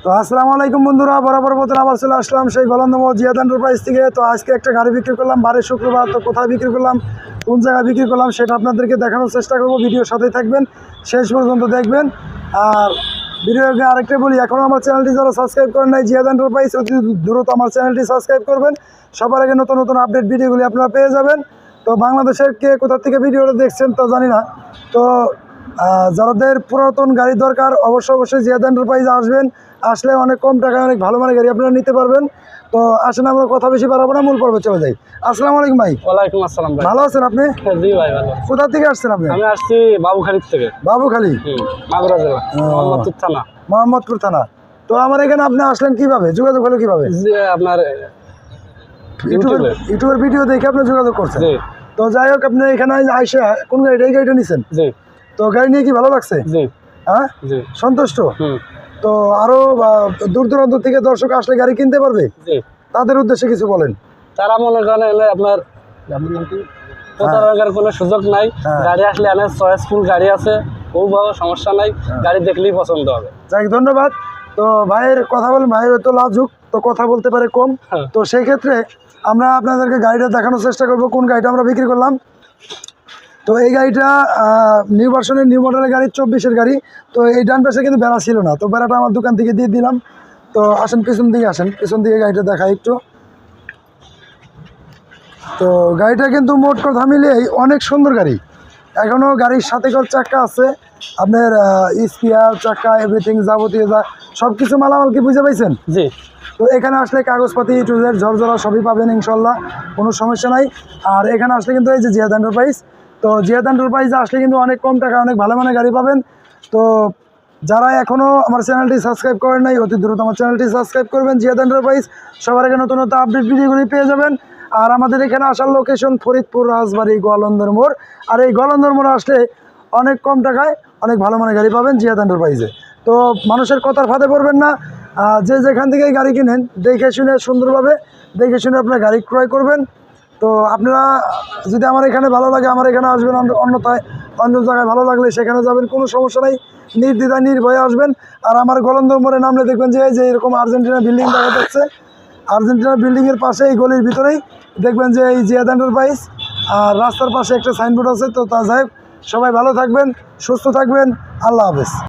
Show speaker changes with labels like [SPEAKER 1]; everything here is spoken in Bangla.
[SPEAKER 1] তো আসসালামু আলাইকুম বন্ধুরা, বরাবর মতন আবার চলে আসলাম সেই গোলন্দমোহর জিয়াদ এন্টারপ্রাইজ থেকে। তো আজকে একটা গাড়ি বিক্রি করলাম বারে শুক্রবার। তো কোথায় বিক্রি করলাম, কোন জায়গায় বিক্রি করলাম সেটা আপনাদেরকে দেখানোর চেষ্টা করব। ভিডিওর সাথেই থাকবেন, শেষ পর্যন্ত দেখবেন। আর ভিডিওকে আরেকটা বলি, এখনও আমার চ্যানেলটি যারা সাবস্ক্রাইব করেন নাই জিয়াদ এন্টারপ্রাইজ, অতি দ্রুত আমার চ্যানেলটি সাবস্ক্রাইব করবেন। সবার আগে নতুন নতুন আপডেট ভিডিওগুলি আপনারা পেয়ে যাবেন। তো বাংলাদেশের কে কোথা থেকে ভিডিওটা দেখছেন তা জানি না। তো যাদের পুরাতন গাড়ি দরকার অবশ্যই জিয়াদ এন্টারপ্রাইজে আসবেন। আসলে অনেক কম টাকায় অনেক ভালো মানের গাড়ি আপনারা নিতে পারবেন। তো আসেন, আমরা কথা বেশি বাড়াবো না, মূল পর্বে চলে যাই। আসসালামু আলাইকুম ভাই।
[SPEAKER 2] ওয়ালাইকুম আসসালাম ভাই।
[SPEAKER 1] ভালো আছেন আপনি?
[SPEAKER 2] জি ভাই ভালো।
[SPEAKER 1] কোথা থেকে আসছেন আপনি?
[SPEAKER 2] আমি আসছি বাবুখালী থেকে।
[SPEAKER 1] বাবুখালী,
[SPEAKER 2] মাগুরা জেলা, মোহাম্মদপুর থানা।
[SPEAKER 1] মোহাম্মদপুর থানা। তো আমার এখানে আপনি আসলেন কিভাবে, যোগাযোগ হলো কিভাবে?
[SPEAKER 2] আপনার
[SPEAKER 1] ইউটিউবের ভিডিও দেখে আপনি যোগাযোগ করছেন।
[SPEAKER 2] জি।
[SPEAKER 1] তো যাই হোক, আপনি এখানে আইসা কোন গাড়িটা, এই গাড়িটা নিছেন?
[SPEAKER 2] জি।
[SPEAKER 1] তো গাড়ি নিয়ে কি ভালো লাগছে?
[SPEAKER 2] জি।
[SPEAKER 1] হ্যাঁ,
[SPEAKER 2] জি।
[SPEAKER 1] সন্তুষ্ট? তো আরো দূর দূরান্ত থেকে দর্শক আসলে গাড়ি কিনতে পারবে,
[SPEAKER 2] জি।
[SPEAKER 1] তাদের উদ্দেশ্যে কিছু বলেন।
[SPEAKER 2] তারা মনে করেন এলে আপনার প্রতারণার কোনো সুযোগ নাই। গাড়ি আসলে এনে চয়েসফুল গাড়ি আছে, খুব ভালো, সমস্যা নাই। গাড়ি দেখলেই পছন্দ হবে।
[SPEAKER 1] যাই, ধন্যবাদ। তো ভাইয়ের কথা বলেন, ভাইয়ের তো লাজুক, তো কথা বলতে পারে কম। তো সেই ক্ষেত্রে আমরা আপনাদেরকে গাড়িটা দেখানোর চেষ্টা করব, কোন গাড়িটা আমরা বিক্রি করলাম। তো এই গাড়িটা নিউ ভার্সনের, নিউ মডেলের গাড়ি, 24-এর গাড়ি। তো এই ডান পাশে কিন্তু বেড়া ছিল না, তো বেড়াটা আমার দোকান থেকে দিয়ে দিলাম। তো আসেন পিছন দিকে, আসেন পিছন দিকে গাড়িটা দেখাই একটু। তো গাড়িটা কিন্তু মোট কথা মিলিয়ে অনেক সুন্দর গাড়ি। এখনও গাড়ির সাথে করে চাক্কা আছে, আপনার স্পিয়ার চাক্কা এভরিথিং যাবতীয় যা সব কিছু মালামাল কি বুঝে পাইছেন?
[SPEAKER 2] জি।
[SPEAKER 1] তো এখানে আসলে কাগজপাতি টুজের ঝরঝরা সবই পাবেন ইনশাল্লাহ, কোনো সমস্যা নাই। আর এখানে আসলে কিন্তু এই যে জিয়াদ এন্টারপ্রাইজ, তো জিয়াদ এন্টারপ্রাইজে আসলে কিন্তু অনেক কম টাকা অনেক ভালো মানের গাড়ি পাবেন। তো যারা এখনও আমার চ্যানেলটি সাবস্ক্রাইব করেন নাই, অতি দ্রুত আমার চ্যানেলটি সাবস্ক্রাইব করবেন। জিয়াদ এন্টারপ্রাইজ, সবার আগে নতুন নতুন আপডেট ভিডিওগুলি পেয়ে যাবেন। আর আমাদের এখানে আসার লোকেশন ফরিদপুর রাজবাড়ী গোয়ালন্দর মোড়। আর এই গোয়ালন্দর মোড়ে আসলে অনেক কম টাকায় অনেক ভালো মানের গাড়ি পাবেন জিয়াদ এন্টারপ্রাইজে। তো মানুষের কথার ফাঁদে পড়বেন না, যে যেখান থেকেই গাড়ি কিনেন দেখে শুনে সুন্দরভাবে দেখে শুনে আপনার গাড়ি ক্রয় করবেন। তো আপনারা যদি আমার এখানে ভালো লাগে আমার এখানে আসবেন, অন্যথায় অন্য জায়গায় ভালো লাগলে সেখানে যাবেন, কোনো সমস্যা নেই। নির্দ্বিধায় নির্ভয়ে আসবেন। আর আমার গোলন্দর মোড়ে নামলে দেখবেন যে এরকম আর্জেন্টিনা বিল্ডিং দেখা যাচ্ছে। আর্জেন্টিনা বিল্ডিংয়ের পাশে এই গলির ভিতরেই দেখবেন যে এই জিয়াদ এন্টারপ্রাইজ। আর রাস্তার পাশে একটা সাইনবোর্ড আছে। তো তা যাই হোক, সবাই ভালো থাকবেন, সুস্থ থাকবেন, আল্লাহ হাফেজ।